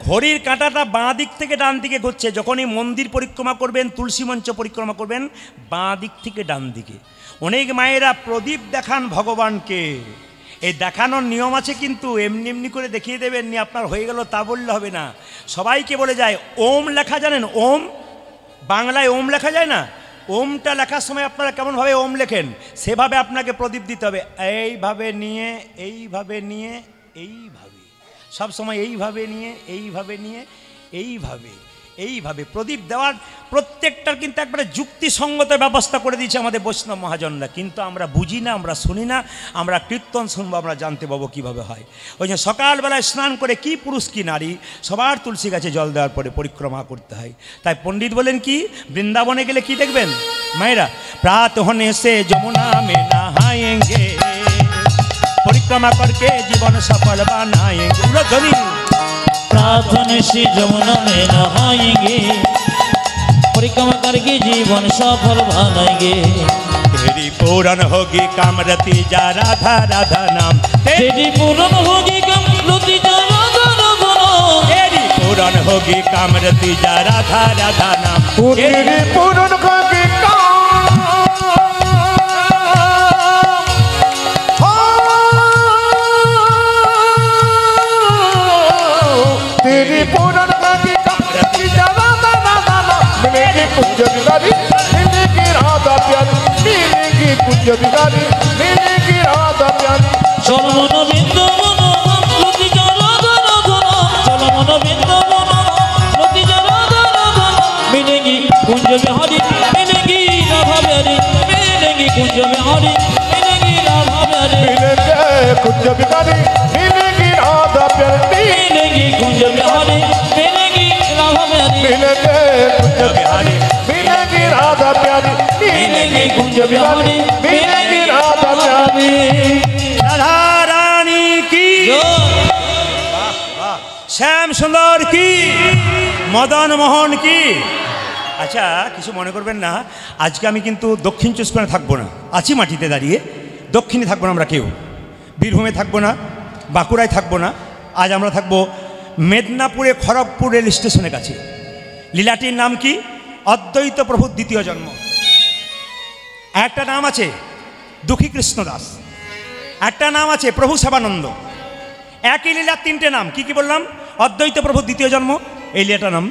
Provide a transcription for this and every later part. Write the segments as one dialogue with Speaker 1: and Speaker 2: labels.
Speaker 1: ঘড়ির কাঁটাটা বাঁ দিক থেকে ডান দিকে ঘুরছে। যখনই মন্দির পরিক্রমা করবেন, তুলসী মঞ্চ পরিক্রমা করবেন, বাঁ দিক থেকে ডান দিকে। অনেক মায়েরা প্রদীপ দেখান ভগবানকে। এই দেখানোর নিয়ম আছে, কিন্তু এমনি এমনি করে দেখিয়ে দেবেন নি আপনার হয়ে গেল তা বললে হবে না। সবাইকে বলে যায় ওম লেখা জানেন? ওম, বাংলায় ওম লেখা যায় না? ওমটা লেখার সময় আপনারা কেমনভাবে ওম লেখেন, সেভাবে আপনাকে প্রদীপ দিতে হবে। এইভাবে নিয়ে, এইভাবে নিয়ে, এইভাবে, সব সময় এইভাবে নিয়ে, এইভাবে নিয়ে, এইভাবে এইভাবে প্রদীপ দেওয়ার প্রত্যেকটার কিন্তু একবারে যুক্তিসঙ্গত ব্যবস্থা করে দিয়েছে আমাদের বৈষ্ণব মহাজনরা। কিন্তু আমরা বুঝি না, আমরা শুনি না, আমরা কীর্তন শুনবো, আমরা জানতে পাবো কীভাবে হয়। ওই যে সকালবেলায় স্নান করে কি পুরুষ কি নারী সবার তুলসী গাছে জল দেওয়ার পরে পরিক্রমা করতে হয়। তাই পণ্ডিত বলেন কি, বৃন্দাবনে গেলে কি দেখবেন মায়েরা? প্রাত হোনে সে যমুনা মে নহায়েঙ্গে, परिक्रमा करके जीवन सफल बनाएंगे। ध्वनि
Speaker 2: प्रार्थना से जमुना में नहाएंगे, परिक्रमा करके जीवन सफल बनाएंगे।
Speaker 1: तेरी पूर्ण होगी कामरती जा राधा राधा नाम,
Speaker 2: तेरी पूर्ण होगी कामरती जा राधा राधा नाम,
Speaker 1: तेरी पूर्ण होगी कामरती जा राधा राधा नाम,
Speaker 3: तेरी पूर्ण होगी तेरी पूर्ण होगी कामरती जा राधा राधा नाम, मिलेगी कुंज बिहारी, मिलेगी राधा प्यारी, मिलेगी कुंज बिहारी, मिलेगी राधा प्यारी।
Speaker 2: चल मन वृंदावन लती जा राधा राधा नाम, चल मन वृंदावन लती जा राधा राधा नाम, मिलेगी कुंज बिहारी, मिलेगी राधा प्यारी, मिलेगी कुंज बिहारी, मिलेगी राधा प्यारी,
Speaker 3: मिलेगी कुंज बिहारी, मिलेगी राधा प्यारी,
Speaker 2: मिलेगी कुंज बिहारी, मिलेगी राधा प्यारी,
Speaker 3: मिलेगी कुंज बिहारी, मिलेगी राधा प्यारी,
Speaker 2: मिलेगी कुंज बिहारी,
Speaker 3: मिलेगी राधा प्यारी।
Speaker 1: राधा रानी की, श्याम सुंदर की, मदन मोहन की। আচ্ছা কিছু মনে করবেন না, আজকে আমি কিন্তু দক্ষিণ চব্বিশ পরগনায় থাকবো না, আছি মাটিতে দাঁড়িয়ে। দক্ষিণে থাকবো না আমরা কেউ, বীরভূমে থাকবো না, বাঁকুড়ায় থাকবো না। আজ আমরা থাকবো মেদিনীপুরে খড়গপুর রেল স্টেশনের কাছে। লীলাটির নাম কি? অদ্বৈত প্রভুর দ্বিতীয় জন্ম। একটা নাম আছে দুঃখী কৃষ্ণ দাস, একটা নাম আছে প্রভু সেবানন্দ। একই লীলার তিনটে নাম। কি কি বললাম? অদ্বৈত প্রভুর দ্বিতীয় জন্ম, এই লীলাটার নাম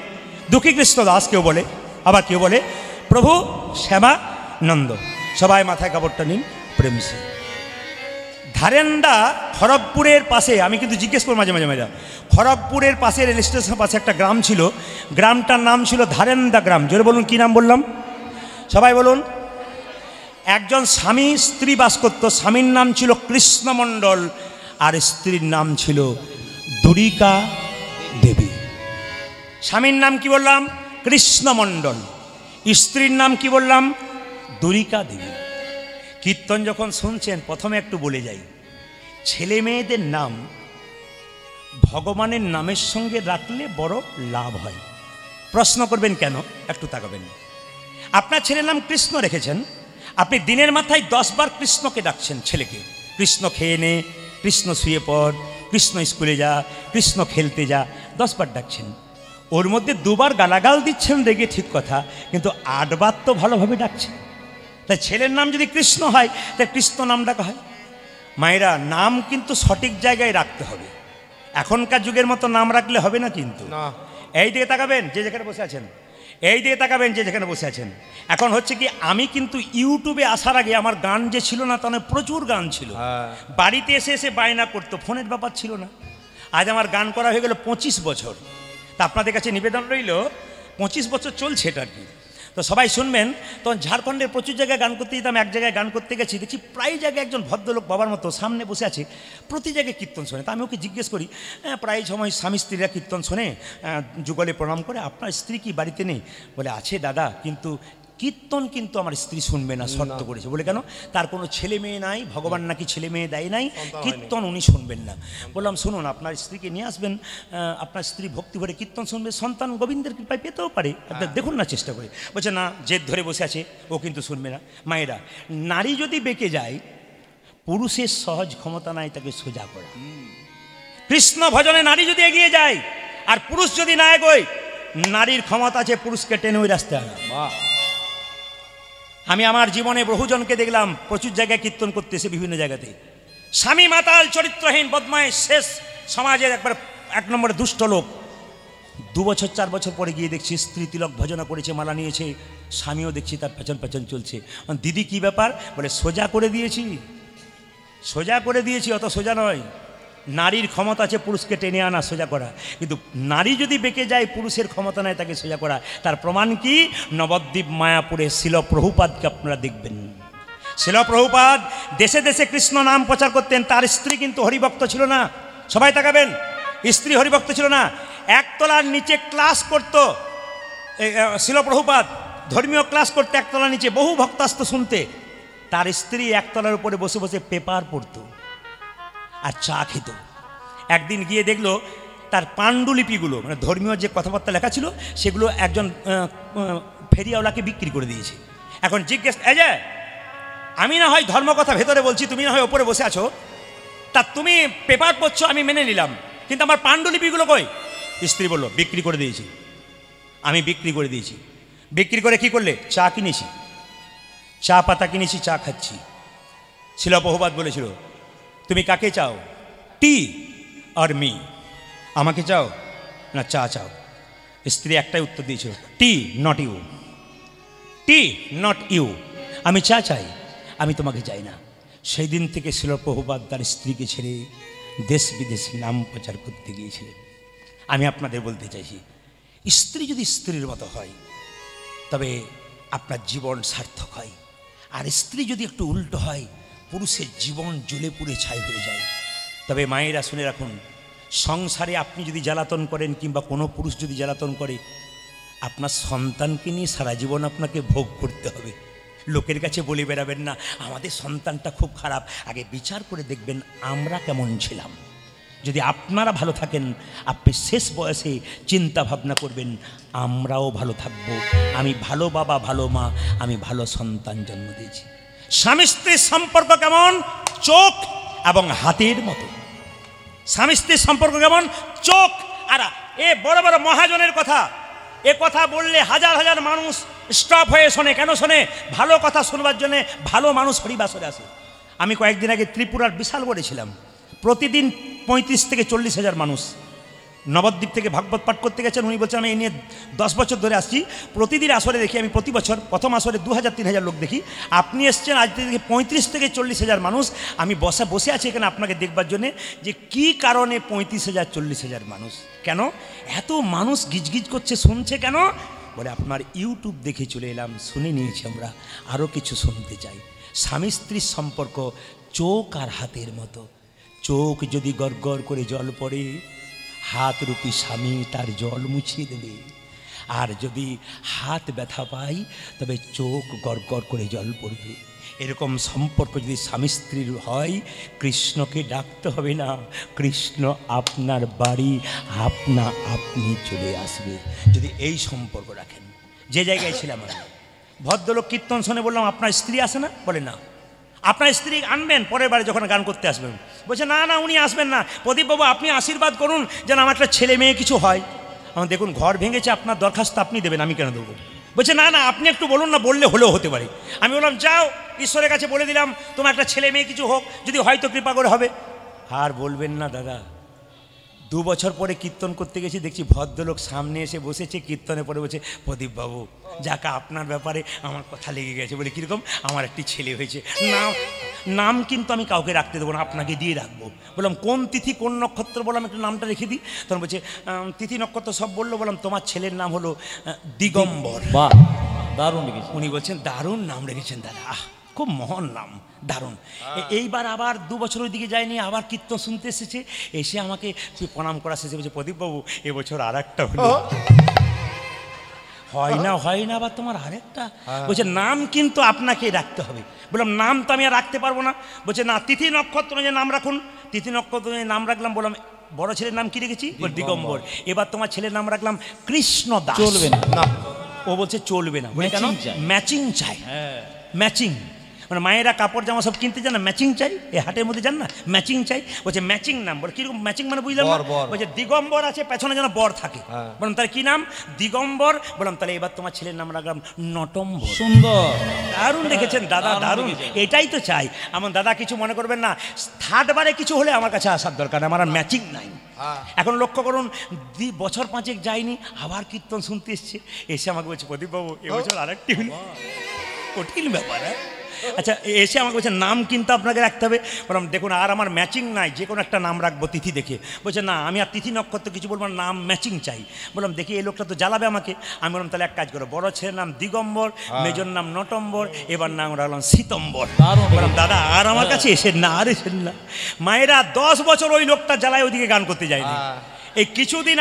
Speaker 1: দুঃখী কৃষ্ণ দাস কেউ বলে, আবার কেউ বলে প্রভু শ্যামানন্দ। সবাই মাথায় কাপড়টা নিন প্রেম সে। ধারেন্দা খড়গপুরের পাশে, আমি কিন্তু জিজ্ঞেস করব মাঝে মাঝে মাঝে, খড়গপুরের পাশে রেল স্টেশনের পাশে একটা গ্রাম ছিল, গ্রামটার নাম ছিল ধারেন্দা গ্রাম। জোরে বলুন কি নাম বললাম সবাই বলুন। একজন স্বামী স্ত্রী বাস করত, স্বামীর নাম ছিল কৃষ্ণমণ্ডল আর স্ত্রীর নাম ছিল দুরিকা দেবী। স্বামীর নাম কি বললাম? কৃষ্ণমণ্ডল। স্ত্রীর নাম কি বললাম? দুরিকা দেবী। কীর্তন যখন শুনছেন প্রথমে একটু বলে যাই, ছেলে মেয়েদের নাম ভগবানের নামের সঙ্গে রাখলে বড় লাভ হয়। প্রশ্ন করবেন কেন? একটু তাকাবেন। আপনার ছেলের নাম কৃষ্ণ রেখেছেন, আপনি দিনের মাথায় 10 বার কৃষ্ণকে ডাকছেন ছেলেকে। কৃষ্ণ খেয়ে নে, কৃষ্ণ শুয়ে পড়, কৃষ্ণ স্কুলে যা, কৃষ্ণ খেলতে যা, 10 বার ডাকছেন। ওর মধ্যে 2 বার গালাগাল দিচ্ছেন রেগে, ঠিক কথা, কিন্তু 8 বার তো ভালোভাবে ডাকছেন। তাই ছেলের নাম যদি কৃষ্ণ হয় তাই কৃষ্ণ নাম ডাকা হয়। মায়েরা নাম কিন্তু সঠিক জায়গায় রাখতে হবে। এখনকার যুগের মতো নাম রাখলে হবে না কিন্তু। এই দিকে তাকাবেন যে যেখানে বসে আছেন, এই দিকে তাকাবেন যে যেখানে বসে আছেন। এখন হচ্ছে কি, আমি কিন্তু ইউটিউবে আসার আগে আমার গান যে ছিল না, তাহলে প্রচুর গান ছিল। বাড়িতে এসে এসে বায়না করতো, ফোনের ব্যাপার ছিল না। আজ আমার গান করা হয়ে গেল 25 বছর। তা আপনাদের কাছে নিবেদন রইল, 25 বছর চলছে এটা আর কি। তো সবাই শুনবেন। তখন ঝাড়খণ্ডের প্রচুর জায়গায় গান করতে যেতাম। এক জায়গায় গান করতে গেছি, দেখছি প্রায় জায়গায় একজন ভদ্রলোক বাবার মতো সামনে বসে আছে, প্রতি জায়গায় কীর্তন শোনে। তা আমি ওকে জিজ্ঞেস করি, প্রায় সময় স্বামী স্ত্রীরা কীর্তন শোনে, যুগলে প্রণাম করে, আপনার স্ত্রী কি বাড়িতে নেই? বলে আছে দাদা, কিন্তু কীর্তন কিন্তু আমার স্ত্রী শুনবে না, শর্ত করেছে। বলে কেন? তার কোনো ছেলে মেয়ে নাই, ভগবান নাকি ছেলে মেয়ে দেয় নাই, কীর্তন উনি শুনবেন না। বললাম শুনুন, আপনার স্ত্রীকে নিয়ে আসবেন, আপনার স্ত্রী ভক্তি ভরে কীর্তন শুনবে, সন্তান গোবিন্দের কৃপায় পেতেও পারে, দেখুন না চেষ্টা করে। বলছে না, জেদ ধরে বসে আছে, ও কিন্তু শুনবে না। মায়েরা, নারী যদি বেঁকে যায়, পুরুষের সহজ ক্ষমতা নাই তাকে সোজা করা। কৃষ্ণ ভজনে নারী যদি এগিয়ে যায়, আর পুরুষ যদি না এগোয়, নারীর ক্ষমতা আছে পুরুষকে টেনে ওই রাস্তায় আনা।
Speaker 2: বাহ,
Speaker 1: আমি আমার জীবনে বহুজনকে দেখলাম প্রচুর জায়গায় কীর্তন করতে এসে বিভিন্ন জায়গাতে স্বামী মাতাল, চরিত্রহীন, বদমাইশ, শেষ সমাজের একবার 1 নম্বরে দুষ্ট লোক। 2 বছর 4 বছর পরে গিয়ে দেখছি স্ত্রী তিলক ভজনা করেছে, মালা নিয়েছে, স্বামীও দেখছি তার পেছন পেছন চলছে। দিদি কি ব্যাপার? বলে সোজা করে দিয়েছি, সোজা করে দিয়েছি, অত সোজা নয়। নারীর ক্ষমতা আছে পুরুষকে টেনে আনা, সোজা করা, কিন্তু নারী যদি বেঁকে যায় পুরুষের ক্ষমতা নাই তাকে সোজা করা। তার প্রমাণ কি? নবদ্বীপ মায়াপুরে শিল প্রভুপাদকে আপনারা দেখবেন। শিল প্রভুপাদ দেশে দেশে কৃষ্ণ নাম প্রচার করতেন। তার স্ত্রী কিন্তু হরিভক্ত ছিল না। সবাই তাকাবেন, স্ত্রী হরিভক্ত ছিল না। একতলার নিচে ক্লাস করত শিল প্রভুপাদ, ধর্মীয় ক্লাস করতে একতলার নিচে, বহু ভক্ত আসত শুনতে। তার স্ত্রী একতলার উপরে বসে বসে পেপার পড়তো আর চা খেত। একদিন গিয়ে দেখলো তার পাণ্ডুলিপিগুলো, মানে ধর্মীয় যে কথাবার্তা লেখা ছিল সেগুলো একজন ফেরিয়াওয়ালাকে বিক্রি করে দিয়েছে। এখন জিজ্ঞেস, এই যে আমি না হয় ধর্মকথা ভেতরে বলছি, তুমি না হয় ওপরে বসে আছো, তা তুমি পেপার পড়ছো আমি মেনে নিলাম, কিন্তু আমার পাণ্ডুলিপিগুলো কই? স্ত্রী বলল, বিক্রি করে দিয়েছি। আমি বিক্রি করে দিয়েছি। বিক্রি করে কি করলে? চা কিনেছি, চা পাতা কিনেছি, চা খাচ্ছি। শিল প্রভুপাদ বলেছিল, তুমি কাকে চাও? Tea or me? আমাকে চাও না চা চাও? স্ত্রী একটাই উত্তর দিয়েছিল, tea not you, tea not you. আমি চা চাই, আমি তোমাকে চাই না। সেই দিন থেকে শিল প্রভুপাদ তার স্ত্রীকে ছেড়ে দেশ বিদেশে নাম প্রচার করতে গিয়েছিলেন। আমি আপনাদের বলতে চাইছি, স্ত্রী যদি স্ত্রীর মতো হয় তবে আপনার জীবন সার্থক হয়, আর স্ত্রী যদি একটু উল্টো হয় পুরুষের জীবন জ্বলে পুড়ে ছাই হয়ে যায়। তবে মায়েরা শুনে রাখুন, সংসারে আপনি যদি জ্বালাতন করেন কিংবা কোনো পুরুষ যদি জ্বালাতন করে, আপনার সন্তানকে নিয়ে সারা জীবন আপনাকে ভোগ করতে হবে। লোকের কাছে বলে বেড়াবেন না আমাদের সন্তানটা খুব খারাপ। আগে বিচার করে দেখবেন আমরা কেমন ছিলাম। যদি আপনারা ভালো থাকেন, আপনি শেষ বয়সে চিন্তা ভাবনা করবেন আমরাও ভালো থাকব, আমি ভালো বাবা, ভালো মা, আমি ভালো সন্তান জন্ম দিয়েছি। স্বামী স্ত্রীর সম্পর্ক কেমন? চোখ এবং হাতের মতো। স্বামী স্ত্রীর সম্পর্ক কেমন? চোখ। আর এ বড় বড় মহাজনের কথা, এ কথা বললে হাজার হাজার মানুষ স্টপ হয়ে শোনে। কেন শোনে? ভালো কথা শুনবার জন্যে ভালো মানুষ হরিবাসরে আসে। আমি কয়েকদিন আগে ত্রিপুরার বিশাল করেছিলাম, প্রতিদিন 35 থেকে 40 হাজার মানুষ নবদ্বীপ থেকে ভাগবত পাঠ করতে গেছেন। উনি বলছেন আমি এই নিয়ে 10 বছর ধরে আসছি, প্রতিদিন আসরে দেখি আমি, প্রতি বছর প্রথম আসরে 2000-3000 লোক দেখি। আপনি এসছেন আজ থেকে 35 থেকে 40 হাজার মানুষ। আমি বসে আছি এখানে আপনাকে দেখবার জন্যে, যে কি কারণে 35,000-40 হাজার মানুষ। কেন এত মানুষ গিজগিজ করছে, শুনছে কেন? বলে আপনার ইউটিউব দেখে চলে এলাম, শুনে নিয়েছি আমরা, আরও কিছু শুনতে চাই। স্বামী স্ত্রীর সম্পর্ক চোখ আর হাতের মতো। চোখ যদি গড়গড় করে জল পড়ে, হাত রূপী স্বামী তার জল মুছিয়ে দেবে। আর যদি হাত ব্যথা পাই তবে চোখ গড়গড় করে জল পড়বে। এরকম সম্পর্ক যদি স্বামী স্ত্রীর হয়, কৃষ্ণকে ডাকতে হবে না, কৃষ্ণ আপনার বাড়ি আপনি চলে আসবে যদি এই সম্পর্ক রাখেন। যে জায়গায় ছিলাম আমি, ভদ্রলোক কীর্তন শুনে বললাম আপনার স্ত্রী আসে না? বলে না। আপনার স্ত্রী আনবেন পরের বারে যখন গান করতে আসবেন। বলছে না না, উনি আসবেন না। প্রদীপবাবু আপনি আশীর্বাদ করুন যেন আমার একটা ছেলে মেয়ে কিছু হয়। আমার দেখুন ঘর ভেঙেছে, আপনার দরখাস্ত আপনি দেবেন, আমি কেন দেবো? বলছে না না, আপনি একটু বলুন না, বললে হলেও হতে পারে। আমি বললাম যাও, ঈশ্বরের কাছে বলে দিলাম তোমার একটা ছেলে মেয়ে কিছু হোক, যদি হয়তো কৃপা করে হবে। আর বলবেন না দাদা। 2 বছর পরে কীর্তন করতে গেছি, দেখছি ভদ্রলোক সামনে এসে বসেছে, কীর্তনে পরে বলছে প্রদীপবাবু যাকে আপনার ব্যাপারে আমার কথা লেগে গেছে। বলে কীরকম? আমার একটি ছেলে হয়েছে। নাম কিন্তু আমি কাউকে রাখতে দেবো না, আপনাকে দিয়ে রাখবো। বললাম কোন তিথি কোন নক্ষত্র? বললাম একটু নামটা রেখে দিই। তখন বলছে তিথি নক্ষত্র সব বললো। বললাম তোমার ছেলের নাম হলো দিগম্বর।
Speaker 2: বাহ, দারুণ লিখেছে।
Speaker 1: উনি বলছেন দারুণ নাম রেখেছেন দাদা, খুব মহান নাম, দারুণ। এইবার আবার 2 বছর ওই দিকে যায়নি, আবার কীর্তন শুনতে এসেছে। এসে আমাকে প্রণাম করা শেষে বলছে প্রদীপবাবু এবছর আর একটা হলো। হয় না আবার তোমার আরেকটা? বলছে নাম কিন্তু আপনাকে রাখতে হবে। বললাম নাম তো আমি আর রাখতে পারবো না। বলছে না, তিথি নক্ষত্র যে নাম রাখুন। তিথি নক্ষত্র নাম রাখলাম। বললাম বড় ছেলের নাম কি রেখেছি? দিগম্বর। এবার তোমার ছেলের নাম রাখলাম কৃষ্ণ দাস।
Speaker 2: চলবে না।
Speaker 1: ও বলছে চলবে না। কেন? ম্যাচিং চাই। ম্যাচিং। মানে মায়েরা কাপড় জামা সব কিনতে যান না, ম্যাচিং চাই, এই হাটের মধ্যে যান না, ম্যাচিং চাই। বলছে ম্যাচিং নাম, বলে কীরকম ম্যাচিং মানে বুঝলাম না। বলছে দিগম্বর আছে, পেছনে যেন বর থাকে। বললাম তাহলে কী নাম? দিগম্বর। বললাম তাহলে এবার তোমার ছেলের নাম রাখলাম নটম্বর।
Speaker 2: সুন্দর,
Speaker 1: দারুণ দেখেছেন দাদা, দারুণ। এটাই তো চাই। আমার দাদা কিছু মনে করবেন না, থার্ড বারে কিছু হলে আমার কাছে আসার দরকার নেই, আমার আর ম্যাচিং নাই। এখন লক্ষ্য করুন, বছর 5 যায়নি, আবার কীর্তন শুনতে এসছে, এসে আমাকে বলছে প্রদীপবাবু এবছর আরেকটি কঠিন ব্যাপার। আচ্ছা, এসে আমাকে বলছে নাম কিন্তু আপনাকে রাখতে হবে। বললাম দেখুন আর আমার ম্যাচিং নাই, যে কোনো একটা নাম রাখবো তিথি দেখে। বলছে না আমি আর তিথি নক্ষত্র কিছু বলবো না, নাম ম্যাচিং চাই। বললাম দেখি এই লোকটা তো জ্বালাবে আমাকে। আমি বললাম তাহলে এক কাজ করো, বড় ছেলের নাম দিগম্বর, মেজর নাম নটম্বর, এবার নাম রাখলাম সীতম্বর। বললাম দাদা আর আমার কাছে এসেন না, আর এসেন না। মায়েরা 10 বছর ওই লোকটা জ্বালায় ওদিকে গান করতে যায়নি। এই কিছুদিন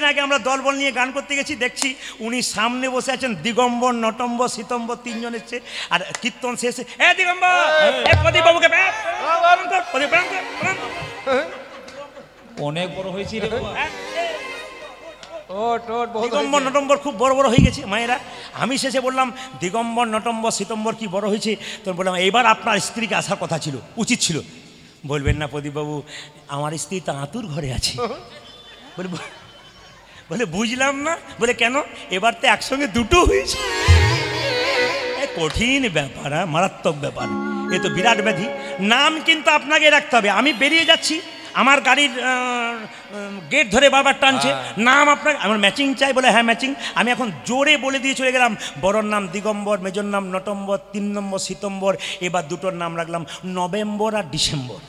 Speaker 1: আগে আমরা দলবল নিয়ে গান করতে গেছি, দেখছি উনি সামনে বসে আছেন, দিগম্বর নটম্বর সীতম্বর 3 জন এসছে। আর কীর্তন শেষে এ দিগম্বর প্রদীপবাবুকে
Speaker 2: অনেক বড় হয়েছি রে বাবা।
Speaker 1: দিগম্বর নটম্বর খুব বড় বড় হয়ে গেছে মায়েরা। আমি শেষে বললাম দিগম্বর নটম্বর সীতম্বর কি বড় হয়েছে? তো বললাম এইবার আপনার স্ত্রীকে আসার কথা ছিল, উচিত ছিল। বলবেন না প্রদীপবাবু আমার স্ত্রী তো আতুর ঘরে আছে। বলে বুঝলাম না। বলে কেন? এবার তো একসঙ্গে দুটো হয়েছে। কঠিন ব্যাপার, মারাত্মক ব্যাপার, এ তো বিরাট ব্যাধি। নাম কিন্তু আপনাকে রাখতে হবে। আমি বেরিয়ে যাচ্ছি, আমার গাড়ির গেট ধরে বারবার টানছে, নাম আপনার, আমার ম্যাচিং চাই। বলে হ্যাঁ ম্যাচিং। আমি এখন জোরে বলে দিয়ে চলে গেলাম, বড়র নাম দিগম্বর, মেজর নাম নটম্বর, 3 নম্বর সীতম্বর, এবার দুটোর নাম রাখলাম নভেম্বর আর ডিসেম্বর।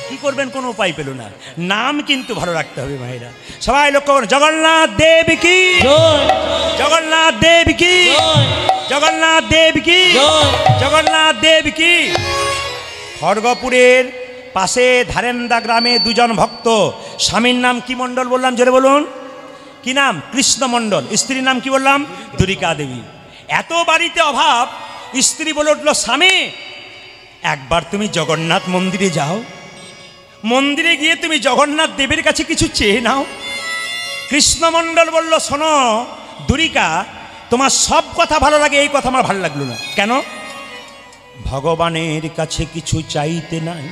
Speaker 1: কি করবেন কোনো উপায় পেল না। নাম কিন্তু ভালো রাখতে হবে ভাইরা। সবাই লক্ষ্য করুন, জগন্নাথ দেব কি, জগন্নাথ দেব কি, জগন্নাথ দেব কি, জগন্নাথ দেব কি। খড়গপুরের পাশে ধারেন্দা গ্রামে 2 জন ভক্ত, স্বামীর নাম কি মণ্ডল বললাম, জোরে বলুন কি নাম? কৃষ্ণ মণ্ডল। স্ত্রীর নাম কি বললাম? দুরিকা দেবী। এত বাড়িতে অভাব, স্ত্রী বলে উঠল স্বামী একবার তুমি জগন্নাথ মন্দিরে যাও, মন্দিরে গিয়ে তুমি জগন্নাথ দেবের কাছে কিছু চেয়ে নাও। কৃষ্ণমণ্ডল বলল শোনো দুরিকা, তোমার সব কথা ভালো লাগে, এই কথা আমার ভালো লাগলো না। কেন? ভগবানের কাছে কিছু চাইতে নাই,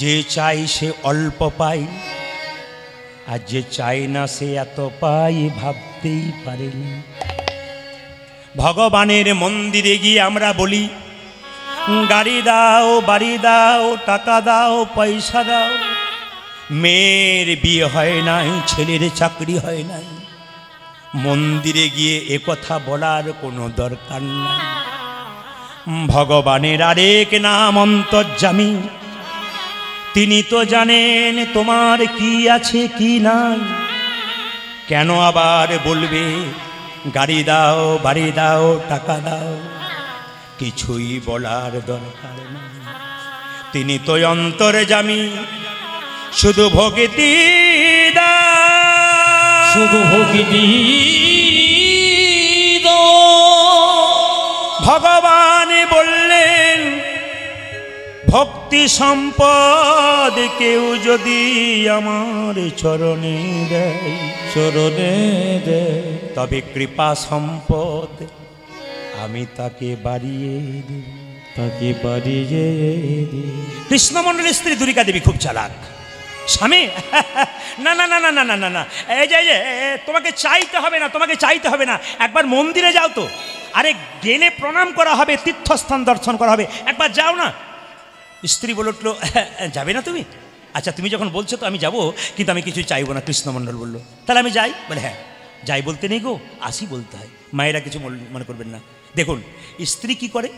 Speaker 1: যে চাই সে অল্প পাই, আর যে চাই না সে এত পাই ভাবতেই পারেনি। ভগবানের মন্দিরে গিয়ে আমরা বলি গাড়ি দাও, বাড়ি দাও, টাকা দাও, পয়সা দাও। মেয়ের বিয়ে হয় নাই, ছেলের চাকরি হয় নাই, মন্দিরে গিয়ে একথা বলার কোনো দরকার নাই। ভগবানের আরেক নাম অন্তর্যামী, তিনি তো জানেন তোমার কি আছে কি নাই। কেন আবার বলবে গাড়ি দাও, বাড়ি দাও, টাকা দাও? কিছুই বলার দরকার নেই, তিনি তো অন্তর্যামী, শুধু ভক্তি দাও,
Speaker 2: শুধু ভক্তি দাও।
Speaker 1: ভগবান বললেন ভক্তি সম্পদ কেউ যদি আমার চরণে দেয়,
Speaker 2: চরণে দেয়,
Speaker 1: তবে কৃপা সম্পদ আমি তাকে বাড়িয়ে দেব,
Speaker 2: তাকে বাড়িয়ে দে।
Speaker 1: কৃষ্ণমণ্ডলের স্ত্রী দুরিকা দেবী খুব চালাক। স্বামী না না না না না না না না, এই যে তোমাকে চাইতে হবে না, তোমাকে চাইতে হবে না, একবার মন্দিরে যাও তো। আরে গেলে প্রণাম করা হবে, তীর্থস্থান দর্শন করা হবে, একবার যাও না। স্ত্রী বলে উঠলো যাবে না তুমি? আচ্ছা তুমি যখন বলছো তো আমি যাবো, কিন্তু আমি কিছু চাইবো না। কৃষ্ণমণ্ডল বলল তাহলে আমি যাই? বলে হ্যাঁ যাই বলতে নেই গো, আসি বলতে হয়। মায়েরা কিছু মনে করবেন না। দেখুন স্ত্রী কি করে,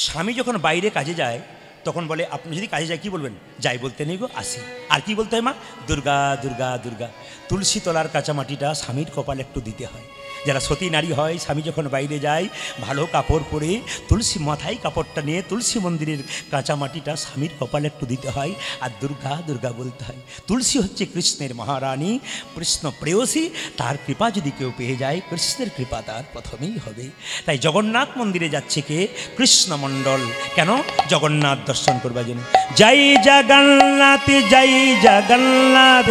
Speaker 1: স্বামী যখন বাইরে কাজে যায় তখন বলে, আপনি যদি কাজে যায় কি বলবেন? যাই বলতে নেই গো, আসি। আর কি বলতে হয় মা? দুর্গা দুর্গা দুর্গা। তুলসী তলার কাঁচা মাটিটা স্বামীর কপালে একটু দিতে হয়। যারা সতী নারী হয়, স্বামী যখন বাইরে যায় ভালো কাপড় পরে তুলসী মাথায় কাপড়টা নিয়ে তুলসী মন্দিরের কাঁচা মাটিটা স্বামীর কপালে একটু দিতে হয়, আর দুর্গা দুর্গা বলতে হয়। তুলসী হচ্ছে কৃষ্ণের মহারানী, কৃষ্ণ প্রেয়সী, তার কৃপা যদি কেউ পেয়ে যায় কৃষ্ণের কৃপা তার প্রথমেই হবে। তাই জগন্নাথ মন্দিরে যাচ্ছে কে? কৃষ্ণমণ্ডল। কেন? জগন্নাথ দর্শন করবার জন্য। জয় জগন্নাথ, জয় জগন্নাথ,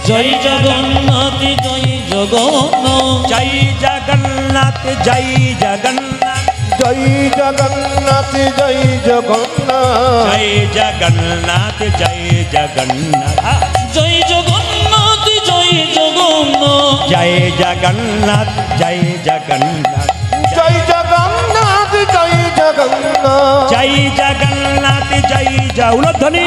Speaker 2: জয় জগন্নাথ, জয় জগন্নাথ,
Speaker 1: জয় জগন্নাথ, জয় জগন্নাথ,
Speaker 3: জয় জগন্নাথ জয় জগন্নাথ
Speaker 1: জয় জগন্নাথ জয় জগন্নাথ
Speaker 2: জয় জগন্নাথ জয় জগন্নাথ
Speaker 1: জয় জগন্নাথ জয় জগন্নাথ
Speaker 3: জয় জগন্নাথ জয় জগন্নাথ
Speaker 1: জয় জগন্নাথ জয় জৌলধ্বনি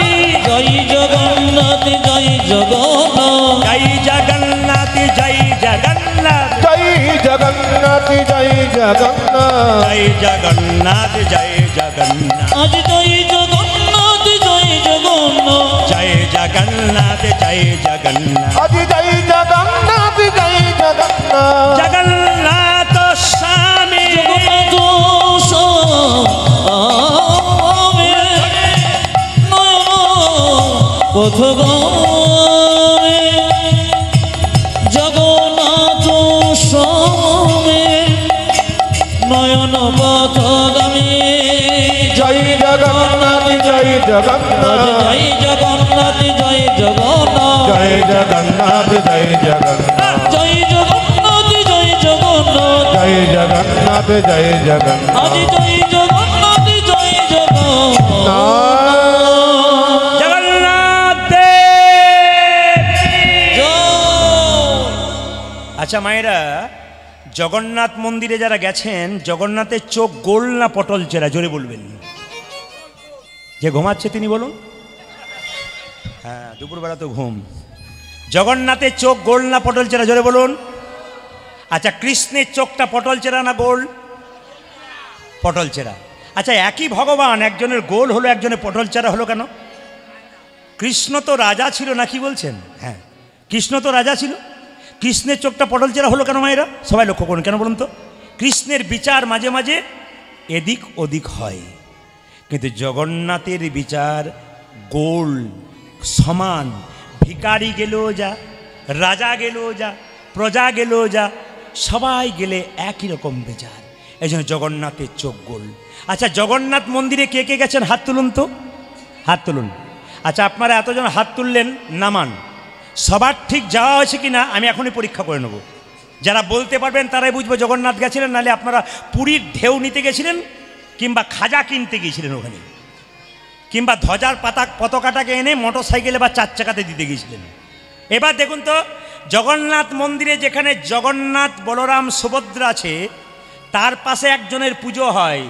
Speaker 2: জয় জগন্নাথ জয় জগন্নাথ
Speaker 1: জয় জগন্নাথ জয় জগন্নাথ
Speaker 3: জয় জগন্নাথ জয় জগন্নাথ
Speaker 1: জয় জগন্নাথ জয় জগন্নাথ
Speaker 2: আজ জয় জগন্নাথ জয় জগন্নাথ
Speaker 1: জয় জগন্নাথ জয় জগন্নাথ
Speaker 3: আজ জয় জগন্নাথ জয় জগন্নাথ
Speaker 1: জগন্নাথ স্বামী
Speaker 2: জগন্নাথ স্বামী নয়ন পথগামী জগন্নাথ স্বামী নয়ন পথগামী
Speaker 3: জয় জগন্নাথ জয় জগন্নাথ
Speaker 2: জয় জগন্নাথ জয় জগন্নাথ
Speaker 3: জয় জগন্নাথ জয় জগন্নাথ
Speaker 2: জয় জগন্নাথ জয় জগন্নাথ
Speaker 3: জয় জগন্নাথ জয় জগন্নাথ
Speaker 2: আজ জয় জগন্নাথ জয় জগন্নাথ
Speaker 1: জগন্নাথ দেব। আচ্ছা মায়েরা, জগন্নাথ মন্দিরে যারা গেছেন, জগন্নাথের চোখ গোল না পটল চেরা? জোরে বলবেন। যে ঘুমাচ্ছে তিনি বলুন। হ্যাঁ, দুপুরবেলা তো ঘুম। জগন্নাথের চোখ গোল না পটল চেরা? জোরে বলুন। আচ্ছা, কৃষ্ণের চোখটা পটল চেরা না গোল? পটল চেরা। আচ্ছা, একই ভগবান, একজনের গোল হলো, একজনের পটল চেরা হলো কেন? কৃষ্ণ তো রাজা ছিল না, কি বলছেন? হ্যাঁ, কৃষ্ণ তো রাজা ছিল। কৃষ্ণের চোখটা পটল চেরা হলো কেন মায়েরা? সবাই লক্ষ্য করুন, কেন বলুন তো? কৃষ্ণের বিচার মাঝে মাঝে এদিক ওদিক হয়, কিন্তু জগন্নাথের বিচার গোল, সমান। ভিখারি গেলেও যা, রাজা গেলেও যা, প্রজা গেলেও যা, সবাই গেলে একই রকম বিচার। এই জন্য জগন্নাথের চোখ গোল। আচ্ছা, জগন্নাথ মন্দিরে কে কে গেছেন? হাত তুলুন তো, হাত তুলুন। আচ্ছা, আপনারা এতজন হাত তুললেন, নামান। সবার ঠিক যাওয়া হয়েছে কি না আমি এখনই পরীক্ষা করে নেব। যারা বলতে পারবেন তারাই বুঝবো জগন্নাথ গেছিলেন, নাহলে আপনারা পুরীর ঢেউ নিতে গেছিলেন, কিংবা খাজা কিনতে গিয়েছিলেন ওখানে, কিংবা ধ্বজার পতাকাটাকে এনে মোটর সাইকেলে বা 4 চাকাতে দিতে গিয়েছিলেন। এবার দেখুন তো, জগন্নাথ মন্দিরে যেখানে জগন্নাথ, বলরাম, সুভদ্রা আছে, তার পাশে একজনের পুজো হয়।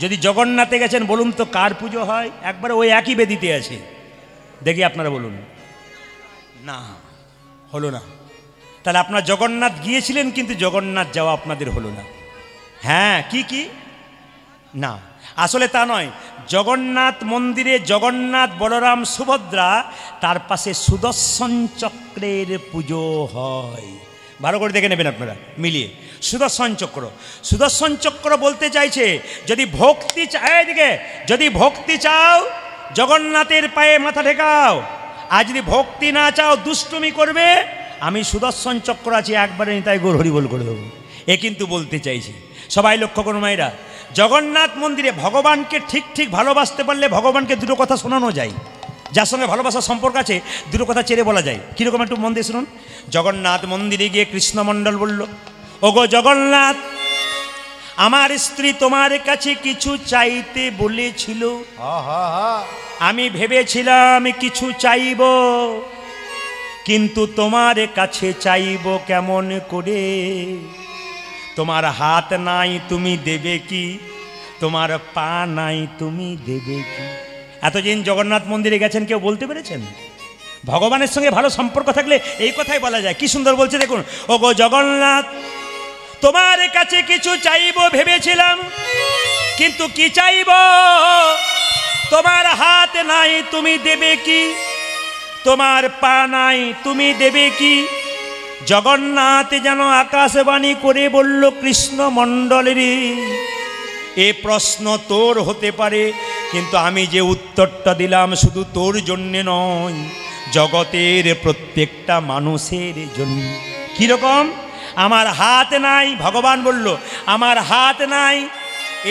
Speaker 1: যদি জগন্নাথে গেছেন বলুন তো কার পুজো হয়? একবারে ওই একই বেদিতে আছে। দেখি আপনারা বলুন। না, হলো না। তাহলে আপনারা জগন্নাথ গিয়েছিলেন, কিন্তু জগন্নাথ যাওয়া আপনাদের হলো না। হ্যাঁ, কি না, আসলে তা নয়। জগন্নাথ মন্দিরে জগন্নাথ, বলরাম, সুভদ্রা, তার পাশে সুদর্শন চক্রের পুজো হয়। ভালো করে দেখে নেবেন আপনারা মিলিয়ে। সুদর্শন চক্র, সুদর্শন চক্র বলতে চাইছে যদি ভক্তি এদিকে, যদি ভক্তি চাও জগন্নাথের পায়ে মাথা ঠেকাও, আর যদি ভক্তি না চাও, দুষ্টুমি করবে, আমি সুদর্শন চক্র আছি, একবারে নিতাই গৌর হরিবোল করে দেবো। এ কিন্তু বলতে চাইছি। সবাই লক্ষ্য করুন মায়েরা, জগন্নাথ মন্দিরে ভগবানকে ঠিক ঠিক ভালোবাসতে পারলে ভগবানকে দুটো কথা শোনানো যায়। যার সঙ্গে ভালোবাসার সম্পর্ক আছে, দুটো কথা চেড়ে বলা যায়। কীরকম একটু মন দিয়ে শুনুন। জগন্নাথ মন্দিরে গিয়ে কৃষ্ণমণ্ডল বলল, ওগো জগন্নাথ, আমার স্ত্রী তোমার কাছে কিছু চাইতে বলেছিল। আমি ভেবেছিলাম কিছু চাইব, কিন্তু তোমার কাছে চাইব কেমন করে? তোমার হাত নাই, তুমি দেবে কি? তোমার পা নাই, তুমি দেবে কি? এতদিন জগন্নাথ মন্দিরে গেছেন, কেউ বলতে পেরেছেন? ভগবানের সঙ্গে ভালো সম্পর্ক থাকলে এই কথাই বলা যায়। কি সুন্দর বলছে দেখুন, ওগো জগন্নাথ, তোমার কাছে কিছু চাইব ভেবেছিলাম, কিন্তু কি চাইব? তোমার হাত নাই, তুমি দেবে কি? তোমার পা নাই, তুমি দেবে কি? জগন্নাথ যেন আকাশবাণী করে বলল, কৃষ্ণ মণ্ডলের এ প্রশ্ন তোর হতে পারে, কিন্তু আমি যে উত্তরটা দিলাম শুধু তোর জন্যে নয়, জগতের প্রত্যেকটা মানুষের জন্য। কীরকম? আমার হাত নাই, ভগবান বলল আমার হাত নাই,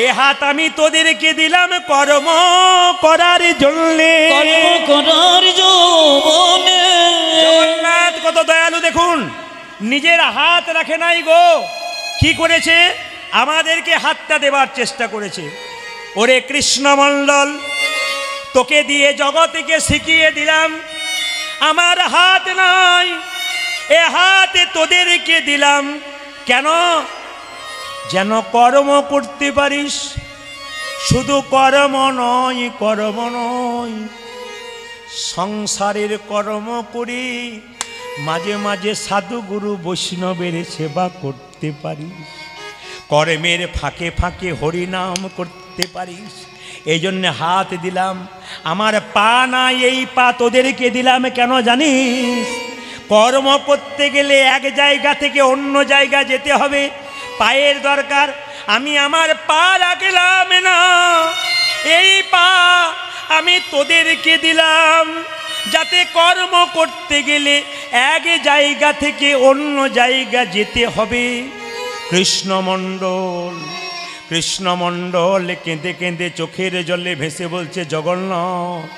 Speaker 1: এ হাত আমি তোদেরকে দিলাম কর্ম করার জন্যে। জগন্নাথ কত দয়ালু দেখুন, নিজের হাত রাখে নাই গো, কি করেছে? আমাদেরকে হাতটা দেবার চেষ্টা করেছে। ওরে কৃষ্ণমণ্ডল, তোকে দিয়ে জগৎকে শিখিয়ে দিলাম আমার হাত নাই, এ হাতে তোদেরকে দিলাম কেন? যেন কর্ম করতে পারিস। শুধু কর্ম নয়, কর্ম নয়, সংসারের কর্ম করি মাঝে মাঝে সাধুগুরু বৈষ্ণবের সেবা করতে পারিস, কর্মের ফাঁকে ফাঁকে হরিনাম করতে পারিস। এই জন্য হাত দিলাম। আমার পা নাই, এই পা তোদেরকে দিলাম কেন জানিস? কর্ম করতে গেলে এক জায়গা থেকে অন্য জায়গা যেতে হবে, পায়ের দরকার। আমি আমার পা রাখলাম না, এই পা আমি তোদেরকে দিলাম যাতে কর্ম করতে গেলে এক জায়গা থেকে অন্য জায়গা যেতে হবে। কৃষ্ণমণ্ডল, কৃষ্ণমণ্ডল কেঁদে কেঁদে চোখের জলে ভেসে বলছে, জগন্নাথ,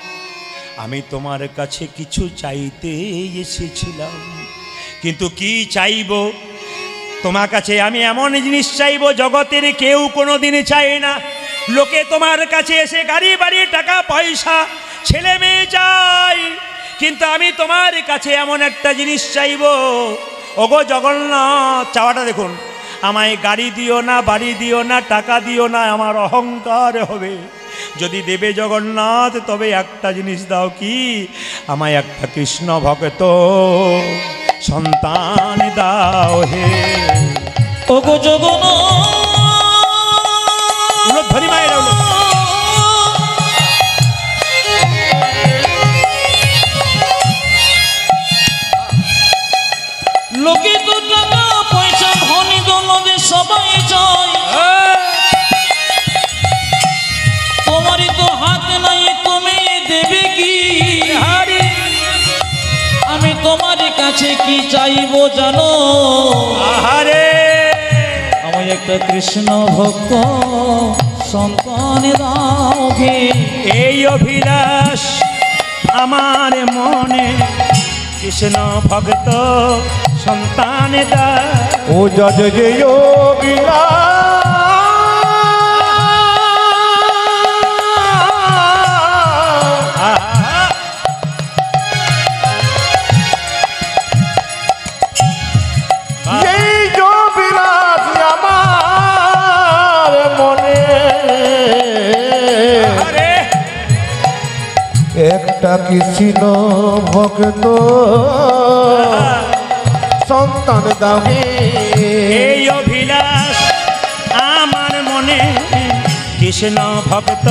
Speaker 1: আমি তোমার কাছে কিছু চাইতে এসেছিলাম, কিন্তু কি চাইব? তোমার কাছে আমি এমন জিনিস চাইব জগতের কেউ কোনো দিন চায় না। লোকে তোমার কাছে এসে গাড়ি বাড়ি টাকা পয়সা ছেলে মেয়ে চাই, কিন্তু আমি তোমার কাছে এমন একটা জিনিস চাইব। ওগো জগন্নাথ, চাওয়াটা দেখুন, আমায় গাড়ি দিও না, বাড়ি দিও না, টাকা দিও না, আমার অহংকার হবে। যদি দেবে জগন্নাথ তবে একটা জিনিস দাও, কি? আমায় একটা কৃষ্ণ ভক্ত সন্তান দাও হে।
Speaker 2: ওগো জগন্নাথ,
Speaker 1: ধরি মায়ের
Speaker 2: লোকে তো টাকা পয়সা ধনী দৌলতে সবাই চায়, তোমারই তো হাত নাই, তুমি দেবে কি? আমি তোমার কাছে কি চাইবো জানো?
Speaker 1: আহারে,
Speaker 2: আমি একটা কৃষ্ণ ভক্ত সন্তান দাও গে।
Speaker 1: এই অভিলাষ আমার মনে, কৃষ্ণ ভক্ত সন্তান দাও।
Speaker 3: ও যজ যে যোগিলা এই যোগিলাস আমার মনে, একটা কৃষ্ণ ভক্ত সন্তান দাবি।
Speaker 1: এই অভিলাষ আমার মনে, কৃষ্ণ ভক্ত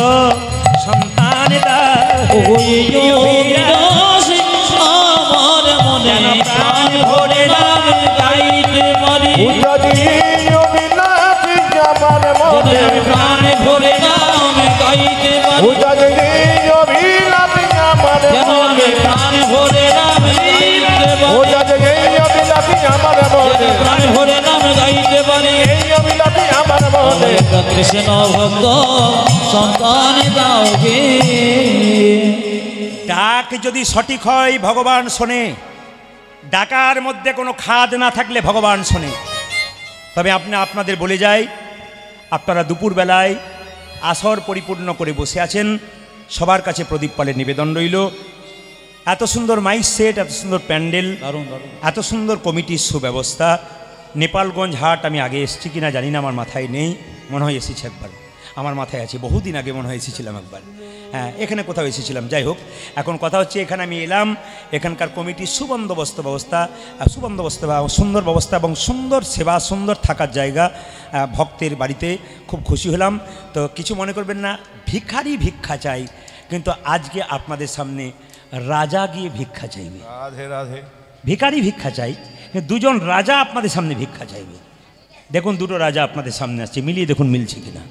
Speaker 1: সন্তান দাও।
Speaker 2: ওই অভিলাষ আমার মনে, প্রাণ ভরে নাম গাইতে পারি।
Speaker 3: যদি অভিলাষ আমার মনে,
Speaker 2: প্রাণ ভরে নাম গাইতে পারি।
Speaker 3: যদি অভিলাষ আমার মনে,
Speaker 2: প্রাণ ভরে নাম গাইতে পারি।
Speaker 3: যদি অভিলাষ আমার মনে,
Speaker 2: প্রাণ ভরে নাম গাইতে পারি।
Speaker 3: এই অভিলাষ আমার মনে,
Speaker 2: কৃষ্ণ ভক্ত সন্তান দাও গে।
Speaker 1: ডাক যদি সঠিক হয় ভগবান শোনে, ডাকার মধ্যে কোনো খাদ না থাকলে ভগবান শোনে। তবে আপনাদের বলে যাই, আপনারা দুপুরবেলায় আসর পরিপূর্ণ করে বসে আছেন, সবার কাছে প্রদীপ পালের নিবেদন রইল। এত সুন্দর মাইক সেট, এত সুন্দর প্যান্ডেল, এত সুন্দর কমিটির সুব্যবস্থা। নেপালগঞ্জ হাট আমি আগে এসেছি কিনা জানি না, আমার মাথায় নেই, মনে হয় এসেছি একবার, আমার মাথায় আছে বহুদিন আগে মনে হয় এসেছিলাম একবার। হ্যাঁ, এখানে কোথাও এসেছিলাম। যাই হোক, এখন কথা হচ্ছে এখানে আমি এলাম, এখানকার কমিটির সুবন্দোবস্ত সুন্দর ব্যবস্থা এবং সুন্দর সেবা, সুন্দর থাকার জায়গা, ভক্তের বাড়িতে খুব খুশি হলাম। তো কিছু মনে করবেন না, ভিখারি ভিক্ষা চাই, কিন্তু আজকে আপনাদের সামনে রাজা গিয়ে ভিক্ষা চাইবে।
Speaker 3: রাধে রাধে।
Speaker 1: ভিখারি ভিক্ষা চাই, দুজন রাজা আপনাদের সামনে ভিক্ষা চাইবে। দেখুন, দুটো রাজা আপনাদের সামনে আসছে, মিলিয়ে দেখুন মিলছে কিনা।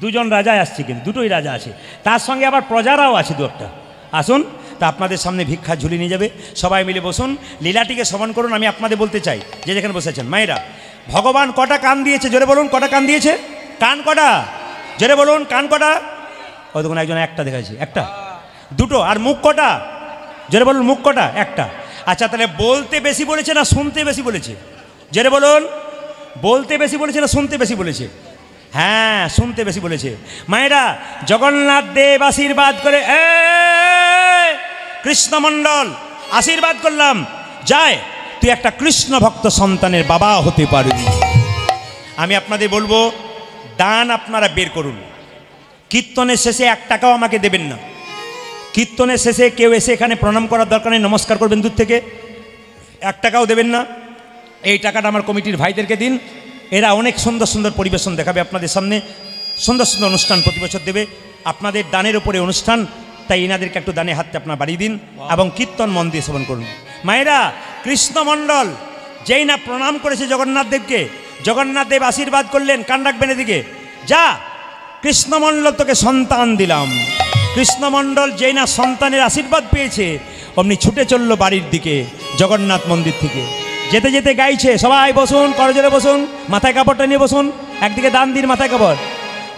Speaker 1: দুজন রাজা আসছে, কিন্তু দুটোই রাজা আছে, তার সঙ্গে আবার প্রজারাও আছে দু একটা। আসুন, তা আপনাদের সামনে ভিক্ষা ঝুলি নিয়ে যাবে। সবাই মিলে বসুন, লীলাটিকে শ্রবণ করুন। আমি আপনাদের বলতে চাই, যে যেখানে বসেছেন মায়েরা, ভগবান কটা কান দিয়েছে? জোরে বলুন, কটা কান দিয়েছে? কান কটা? জোরে বলুন, কান কটা? ওই দেখুন, একজন একটা দেখাচ্ছে, একটা, দুটো। আর মুখ কটা? জোরে বলুন, মুখ কটা? একটা। আচ্ছা, তাহলে বলতে বেশি বলেছে না শুনতে বেশি বলেছে? জোরে বলুন, বলতে বেশি বলেছে না শুনতে বেশি বলেছে? হ্যাঁ, শুনতে বেশি বলেছে। মায়েরা, জগন্নাথ দেব আশীর্বাদ করে, কৃষ্ণমণ্ডল আশীর্বাদ করলাম, যায় তুই একটা কৃষ্ণ ভক্ত সন্তানের বাবা হতে পারবি। আমি আপনাদের বলবো, দান আপনারা বের করুন। কীর্তনের শেষে 1 টাকাও আমাকে দেবেন না। কীর্তনের শেষে কেউ এসে এখানে প্রণাম করার দরকার নেই, নমস্কার করবেন দূর থেকে, 1 টাকাও দেবেন না। এই টাকাটা আমার কমিটির ভাইদেরকে দিন। এরা অনেক সুন্দর সুন্দর পরিবেশন দেখাবে আপনাদের সামনে, সুন্দর সুন্দর অনুষ্ঠান প্রতি বছর দেবে। আপনাদের দানের উপরে অনুষ্ঠান, তাই এনাদেরকে একটু দানে হাতটা আপনার বাড়িয়ে দিন এবং কীর্তন মন দিয়ে শ্রবণ করুন। মায়েরা, কৃষ্ণমণ্ডল যেই না প্রণাম করেছে জগন্নাথ দেবকে, জগন্নাথ দেব আশীর্বাদ করলেন, কান রাখবেন এদিকে, যা কৃষ্ণমণ্ডল তোকে সন্তান দিলাম। কৃষ্ণমণ্ডল যেই না সন্তানের আশীর্বাদ পেয়েছে, অমনি ছুটে চলল বাড়ির দিকে জগন্নাথ মন্দির থেকে। যেতে যেতে গাইছে, সবাই বসুন, করজোরে বসুন, মাথায় কাপড়টা নিয়ে বসুন, একদিকে দান দিন মাথায় কাপড়।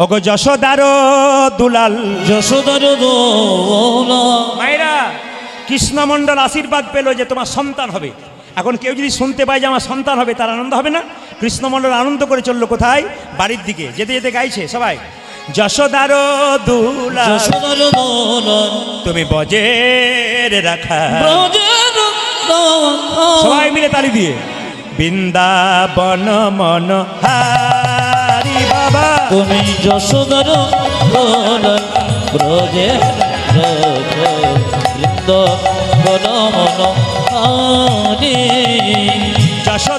Speaker 1: ওগো যশোদার দুলাল,
Speaker 2: যশোদার দোলা।
Speaker 1: মায়েরা, কৃষ্ণমণ্ডল আশীর্বাদ পেল যে তোমার সন্তান হবে। এখন কেউ যদি শুনতে পায় যে আমার সন্তান হবে, তার আনন্দ হবে না? কৃষ্ণমণ্ডল আনন্দ করে চললো কোথায়? বাড়ির দিকে। যেতে যেতে গাইছে সবাই, যশোদার দুলাল,
Speaker 2: যশোদার দোলা,
Speaker 1: তুমি বজের রাখা।
Speaker 2: ব্রজের
Speaker 1: সবাই মিলে তালি দিয়ে, বৃন্দাবন মন হারি বাবা,
Speaker 2: তুমি যশোদার দোলা, ব্রজের বৃন্দাবন মন হারি।
Speaker 1: যশোদা